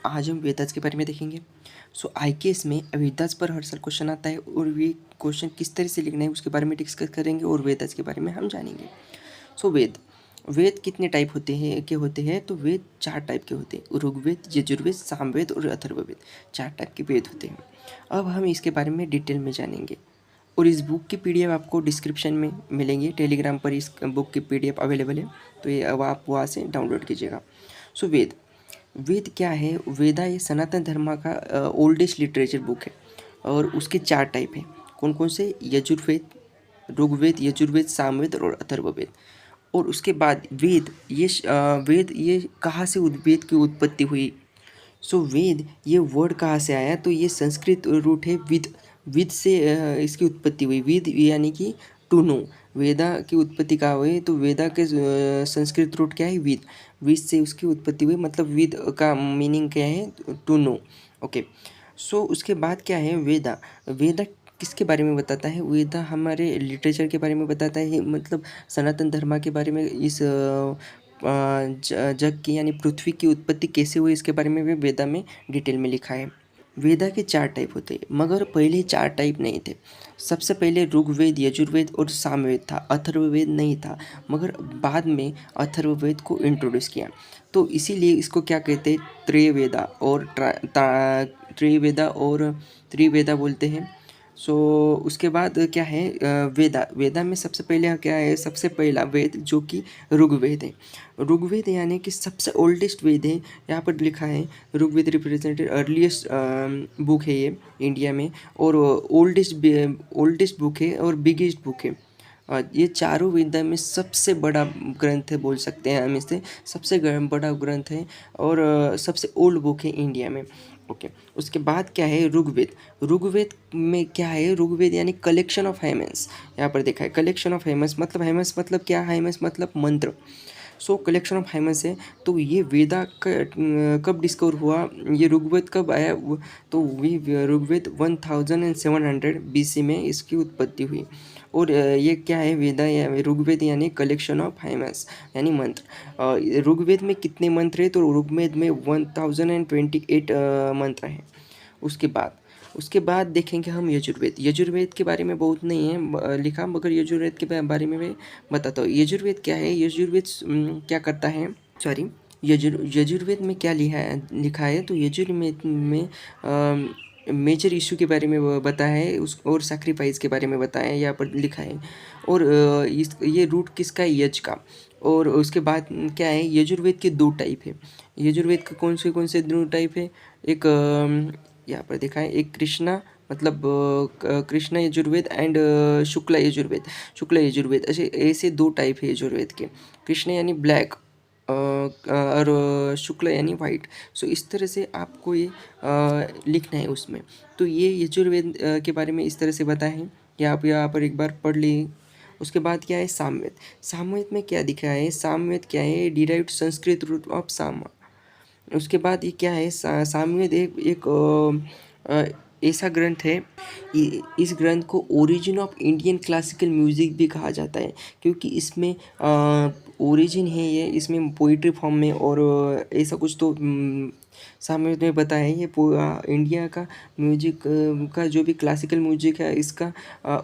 आज हम वेदास के बारे में देखेंगे। सो आईकेएस में वेदास पर हर साल क्वेश्चन आता है और ये क्वेश्चन किस तरह से लिखना है उसके बारे में डिस्कस करेंगे और वेदास के बारे में हम जानेंगे। सो वेद कितने टाइप होते हैं तो वेद 4 टाइप के होते हैं। ऋग्वेद, यजुर्वेद, सामवेद और अथर्ववेद, 4 टाइप के वेद होते हैं। अब हम इसके बारे में डिटेल में जानेंगे और इस बुक की पीडीएफ आपको डिस्क्रिप्शन में मिलेंगे। टेलीग्राम पर इस बुक की पीडीएफ अवेलेबल है, तो ये अब आप वहाँ से डाउनलोड कीजिएगा। सो वेद क्या है? वेदा ये सनातन धर्म का ओल्डेस्ट लिटरेचर बुक है और उसके 4 टाइप हैं। कौन कौन से? यजुर्वेद, ऋग्वेद, यजुर्वेद, सामवेद और अथर्ववेद। और उसके बाद वेद ये कहाँ से वेद की उत्पत्ति हुई? सो वेद ये वर्ड कहाँ से आया? तो ये संस्कृत रूट है विद। विद से इसकी उत्पत्ति हुई। विद यानी कि टू नो। वेदा की उत्पत्ति कहाँ हुई? तो वेदा के संस्कृत रूट क्या है? विद। विद से उसकी उत्पत्ति हुई, मतलब विद का मीनिंग क्या है? To know. ओके। सो उसके बाद क्या है? वेदा। वेदा किसके बारे में बताता है? वेदा हमारे लिटरेचर के बारे में बताता है, मतलब सनातन धर्म के बारे में। इस जग की यानी पृथ्वी की उत्पत्ति कैसे हुई इसके बारे में भी वेदा में डिटेल में लिखा है। वेदा के 4 टाइप होते हैं, मगर पहले 4 टाइप नहीं थे। सबसे पहले ऋग्वेद, यजुर्वेद और सामवेद था, अथर्ववेद नहीं था। मगर बाद में अथर्ववेद को इंट्रोड्यूस किया, तो इसीलिए इसको क्या कहते हैं? त्रिवेदा बोलते हैं। सो उसके बाद क्या है? वेदा में सबसे पहले क्या है? सबसे पहला वेद जो कि ऋग्वेद है। ऋग्वेद यानी कि सबसे ओल्डेस्ट वेद है। यहाँ पर लिखा है ऋग्वेद रिप्रेजेंटेड अर्लीस्ट बुक है ये इंडिया में, और ओल्डेस्ट बुक है और बिगेस्ट बुक है। ये चारों वेद में सबसे बड़ा ग्रंथ है, बोल सकते हैं हम इसे। सबसे बड़ा ग्रंथ है और सबसे ओल्ड बुक है इंडिया में। ओके। उसके बाद क्या है? ऋग्वेद। ऋग्वेद में क्या है? ऋग्वेद यानी कलेक्शन ऑफ हेमन्स। यहाँ पर देखा है कलेक्शन ऑफ हेमन्स मतलब क्या? हेमन्स मतलब मंत्र। सो कलेक्शन ऑफ हेमन्स है। तो ये वेदा कब डिस्कवर हुआ? ये ऋग्वेद कब आया? तो ऋग्वेद 1700 BC में इसकी उत्पत्ति हुई। और ये क्या है? वेदा या ऋग्वेद यानी कलेक्शन ऑफ हेमन्स यानी मंत्र। ऋग्वेद में कितने मंत्र है? तो ऋग्वेद में 1028 मंत्र हैं। उसके बाद देखेंगे हम यजुर्वेद। यजुर्वेद के बारे में बहुत नहीं है लिखा, मगर यजुर्वेद के बारे में मैं बताता हूँ। यजुर्वेद क्या है? यजुर्वेद क्या करता है? सॉरी, यजुर्वेद में क्या लिखा है? तो यजुर्वेद में मेजर इशू के बारे में बताया है और सैक्रिफाइस के बारे में बताया है, यहाँ पर लिखा है। और ये रूट किसका है? यज का। और उसके बाद क्या है? यजुर्वेद के 2 टाइप है। यजुर्वेद के कौन से 2 टाइप है? एक यहाँ पर देखा है, एक कृष्णा मतलब कृष्णा यजुर्वेद एंड शुक्ला यजुर्वेद, ऐसे 2 टाइप है यजुर्वेद के। कृष्ण यानी ब्लैक और शुक्ला यानी वाइट। सो इस तरह से आपको ये लिखना है उसमें। तो ये यजुर्वेद के बारे में इस तरह से बताया है कि आप यहाँ पर एक बार पढ़ ली। उसके बाद क्या है? सामवेद। सामवेद में क्या दिखा है? सामवेद क्या है? डिराइव्ड संस्कृत रूट ऑफ सामा। उसके बाद ये क्या है? सामवेद एक ऐसा ग्रंथ है, इस ग्रंथ को origin of Indian classical music भी कहा जाता है, क्योंकि इसमें ओरिजिन है ये, इसमें पोइट्री फॉर्म में और ऐसा कुछ तो सामवेद में बताया है। ये इंडिया का म्यूजिक का जो भी क्लासिकल म्यूजिक है इसका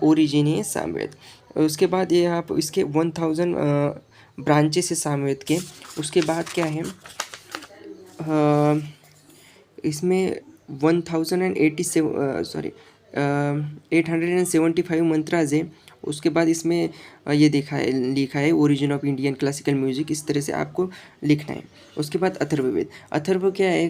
ओरिजिन है सामवेद। उसके बाद ये आप इसके 1000 ब्रांचेस है सामवेद के। उसके बाद क्या है? इसमें 875 मंत्राज है। उसके बाद इसमें ये लिखा है origin of Indian classical music, इस तरह से आपको लिखना है। उसके बाद अथर्ववेद। अथर्व क्या है?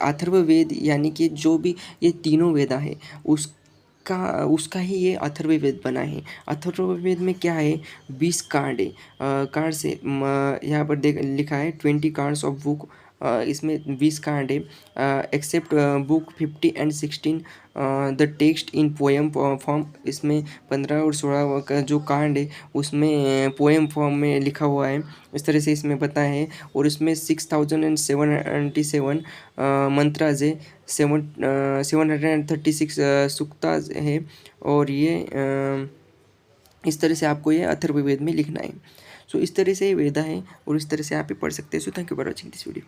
अथर्ववेद यानी कि जो भी ये तीनों वेदा है उसका ही ये अथर्ववेद बना है। अथर्ववेद में क्या है? 20 कांड है। कांड से यहाँ पर लिखा है 20 कांड्स ऑफ बुक। इसमें 20 कांड है। Except book 50 and 16 the text in poem form. इसमें 15 और 16 का जो कांड है उसमें पोएम फॉर्म में लिखा हुआ है, इस तरह से इसमें बताया है। और इसमें 6077 मंत्राज है, 736 सूक्ताज है। और ये इस तरह से आपको ये अथर्ववेद में लिखना है। सो इस तरह से ये वेदा है और इस तरह से आप ये पढ़ सकते हैं। So thank you for watching this video.